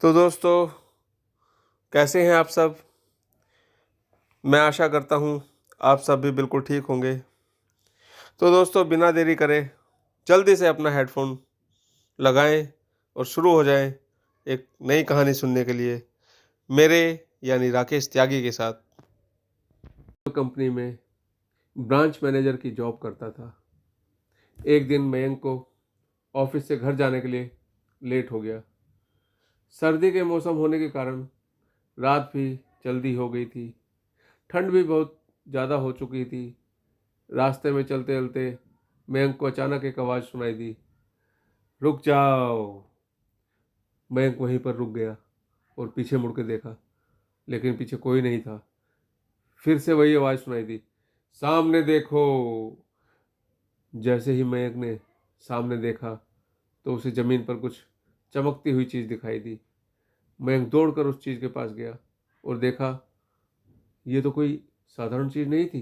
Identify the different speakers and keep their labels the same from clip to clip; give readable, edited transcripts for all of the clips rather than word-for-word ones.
Speaker 1: तो दोस्तों, कैसे हैं आप सब? मैं आशा करता हूँ आप सब भी बिल्कुल ठीक होंगे। तो दोस्तों, बिना देरी करे जल्दी से अपना हेडफोन लगाएं और शुरू हो जाएं एक नई कहानी सुनने के लिए मेरे यानी राकेश त्यागी के साथ। कंपनी में ब्रांच मैनेजर की जॉब करता था। एक दिन मयंक को ऑफिस से घर जाने के लिए लेट हो गया। सर्दी के मौसम होने के कारण रात भी जल्दी हो गई थी। ठंड भी बहुत ज़्यादा हो चुकी थी। रास्ते में चलते चलते मयंक को अचानक एक आवाज़ सुनाई दी, रुक जाओ। मयंक वहीं पर रुक गया और पीछे मुड़ के देखा, लेकिन पीछे कोई नहीं था। फिर से वही आवाज़ सुनाई दी, सामने देखो। जैसे ही मयंक ने सामने देखा तो उसे ज़मीन पर कुछ चमकती हुई चीज़ दिखाई दी। मयंक दौड़कर उस चीज़ के पास गया और देखा, ये तो कोई साधारण चीज़ नहीं थी,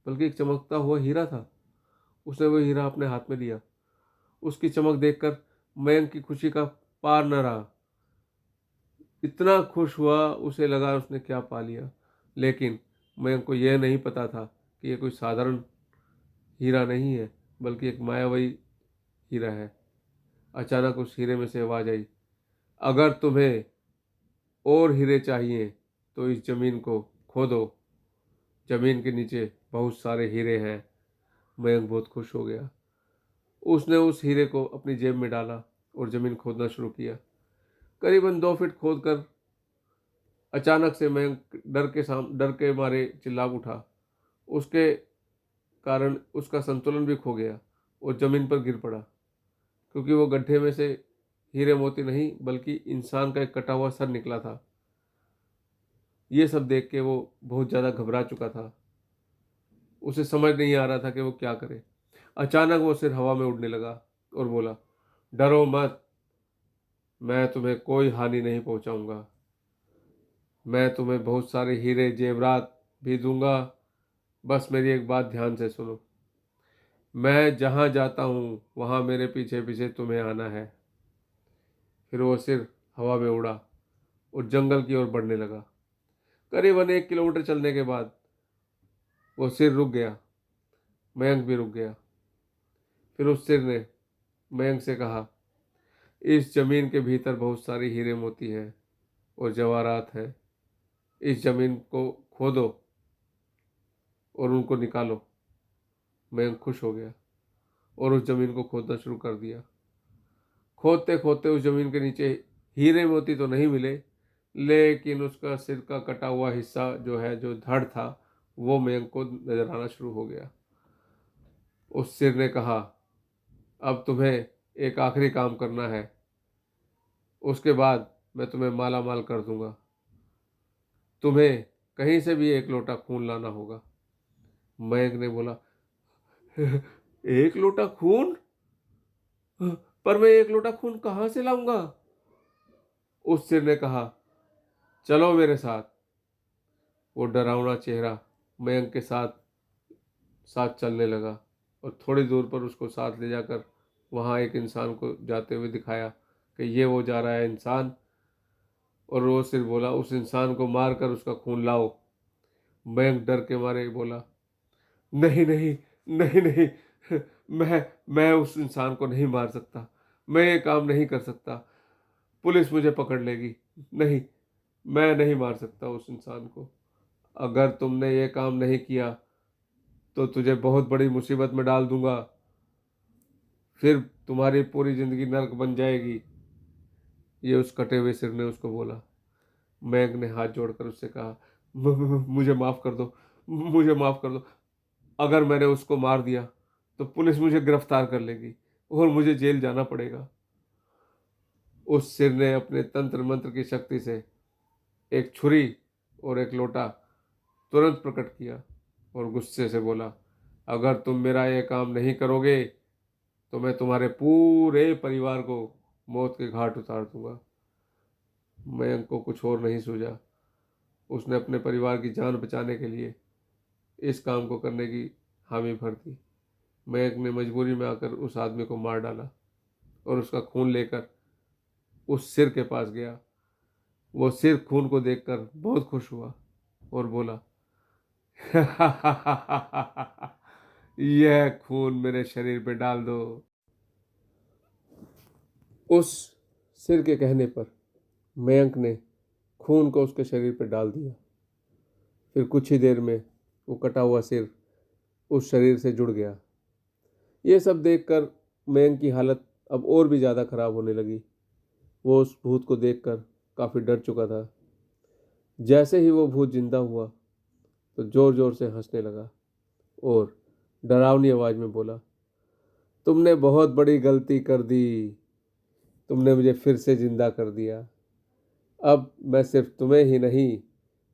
Speaker 1: बल्कि एक चमकता हुआ हीरा था। उसने वो हीरा अपने हाथ में लिया। उसकी चमक देखकर मयंक की खुशी का पार न रहा। इतना खुश हुआ, उसे लगा उसने क्या पा लिया। लेकिन मयंक को यह नहीं पता था कि यह कोई साधारण हीरा नहीं है, बल्कि एक मायावी हीरा है। अचानक उस हीरे में से आवाज आई, अगर तुम्हें और हीरे चाहिए तो इस जमीन को खोदो। जमीन के नीचे बहुत सारे हीरे हैं। मयंक बहुत खुश हो गया। उसने उस हीरे को अपनी जेब में डाला और जमीन खोदना शुरू किया। करीबन 2 फीट खोदकर अचानक से मयंक डर के मारे चिल्ला उठा। उसके कारण उसका संतुलन भी खो गया और जमीन पर गिर पड़ा, क्योंकि वो गड्ढे में से हीरे मोती नहीं बल्कि इंसान का एक कटा हुआ सर निकला था। ये सब देख के वो बहुत ज़्यादा घबरा चुका था। उसे समझ नहीं आ रहा था कि वो क्या करे। अचानक वो सिर हवा में उड़ने लगा और बोला, डरो मत, मैं तुम्हें कोई हानि नहीं पहुंचाऊंगा। मैं तुम्हें बहुत सारे हीरे जेवरात भी दूंगा। बस मेरी एक बात ध्यान से सुनो। मैं जहाँ जाता हूँ वहाँ मेरे पीछे पीछे तुम्हें आना है। फिर वो सिर हवा में उड़ा और जंगल की ओर बढ़ने लगा। करीबन 1 किलोमीटर चलने के बाद वो सिर रुक गया। मयंक भी रुक गया। फिर उस सिर ने मयंक से कहा, इस जमीन के भीतर बहुत सारी हीरे मोती हैं और जवाहरात हैं। इस जमीन को खोदो और उनको निकालो। मयंक खुश हो गया और उस जमीन को खोदना शुरू कर दिया। खोदते खोदते उस जमीन के नीचे हीरे मोती तो नहीं मिले, लेकिन उसका सिर का कटा हुआ हिस्सा जो है, जो धड़ था, वो मयंक को नजर आना शुरू हो गया। उस सिर ने कहा, अब तुम्हें एक आखिरी काम करना है, उसके बाद मैं तुम्हें माला माल कर दूंगा। तुम्हें कहीं से भी 1 लोटा खून लाना होगा। मयंक ने बोला, 1 लोटा खून? पर मैं 1 लोटा खून कहाँ से लाऊंगा? उस सिर ने कहा, चलो मेरे साथ। वो डरावना चेहरा मयंक के साथ साथ चलने लगा और थोड़ी दूर पर उसको साथ ले जाकर वहाँ एक इंसान को जाते हुए दिखाया कि ये वो जा रहा है इंसान। और वो सिर बोला, उस इंसान को मार कर उसका खून लाओ। मयंक डर के मारे बोला, नहीं नहीं, नहीं नहीं, मैं उस इंसान को नहीं मार सकता। मैं ये काम नहीं कर सकता। पुलिस मुझे पकड़ लेगी। नहीं, मैं नहीं मार सकता उस इंसान को। अगर तुमने ये काम नहीं किया तो तुझे बहुत बड़ी मुसीबत में डाल दूंगा। फिर तुम्हारी पूरी जिंदगी नर्क बन जाएगी। ये उस कटे हुए सिर ने उसको बोला। मैग ने हाथ जोड़कर उससे कहा, मुझे माफ़ कर दो, मुझे माफ़ कर दो। अगर मैंने उसको मार दिया तो पुलिस मुझे गिरफ्तार कर लेगी और मुझे जेल जाना पड़ेगा। उस सिर ने अपने तंत्र मंत्र की शक्ति से एक छुरी और एक लोटा तुरंत प्रकट किया और गुस्से से बोला, अगर तुम मेरा ये काम नहीं करोगे तो मैं तुम्हारे पूरे परिवार को मौत के घाट उतार दूंगा। मयंक को कुछ और नहीं सूझा। उसने अपने परिवार की जान बचाने के लिए इस काम को करने की हामी भर दी। मयंक ने मजबूरी में आकर उस आदमी को मार डाला और उसका खून लेकर उस सिर के पास गया वो सिर खून को देखकर बहुत खुश हुआ और बोला, यह खून मेरे शरीर पे डाल दो। उस सिर के कहने पर मयंक ने खून को उसके शरीर पर डाल दिया। फिर कुछ ही देर में वो कटा हुआ सिर उस शरीर से जुड़ गया। ये सब देखकर मयंक की हालत अब और भी ज़्यादा खराब होने लगी। वो उस भूत को देखकर काफ़ी डर चुका था। जैसे ही वो भूत जिंदा हुआ तो जोर जोर से हंसने लगा और डरावनी आवाज़ में बोला, तुमने बहुत बड़ी गलती कर दी। तुमने मुझे फिर से जिंदा कर दिया। अब मैं सिर्फ तुम्हें ही नहीं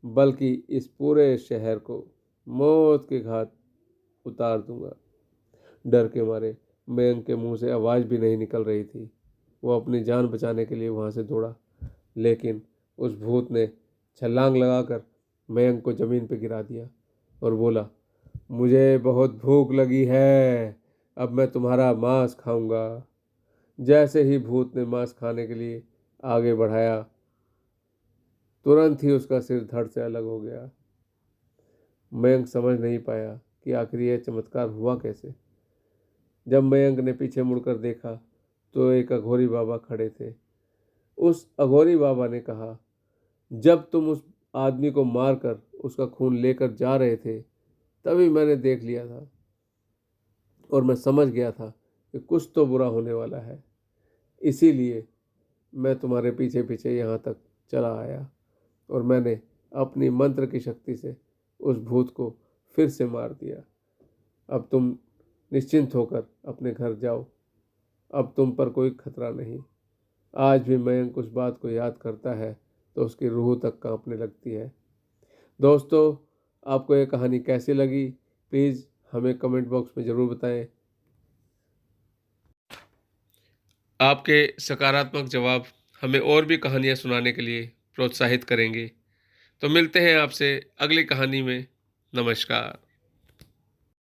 Speaker 1: बल्कि इस पूरे शहर को मौत के घाट उतार दूंगा। डर के मारे मयंक के मुंह से आवाज़ भी नहीं निकल रही थी। वो अपनी जान बचाने के लिए वहाँ से दौड़ा, लेकिन उस भूत ने छलांग लगाकर मयंक को ज़मीन पर गिरा दिया और बोला, मुझे बहुत भूख लगी है, अब मैं तुम्हारा मांस खाऊंगा। जैसे ही भूत ने मांस खाने के लिए आगे बढ़ाया, तुरंत ही उसका सिर धड़ से अलग हो गया। मयंक समझ नहीं पाया कि आखिर यह चमत्कार हुआ कैसे। जब मयंक ने पीछे मुड़कर देखा तो एक अघोरी बाबा खड़े थे। उस अघोरी बाबा ने कहा, जब तुम उस आदमी को मारकर उसका खून लेकर जा रहे थे तभी मैंने देख लिया था और मैं समझ गया था कि कुछ तो बुरा होने वाला है। इसीलिए मैं तुम्हारे पीछे पीछे यहाँ तक चला आया और मैंने अपनी मंत्र की शक्ति से उस भूत को फिर से मार दिया। अब तुम निश्चिंत होकर अपने घर जाओ। अब तुम पर कोई खतरा नहीं। आज भी मयंक उस बात को याद करता है तो उसकी रूह तक कांपने लगती है। दोस्तों, आपको ये कहानी कैसी लगी प्लीज़ हमें कमेंट बॉक्स में ज़रूर बताएं। आपके सकारात्मक जवाब हमें और भी कहानियाँ सुनाने के लिए प्रोत्साहित करेंगे। तो मिलते हैं आपसे अगली कहानी में। नमस्कार।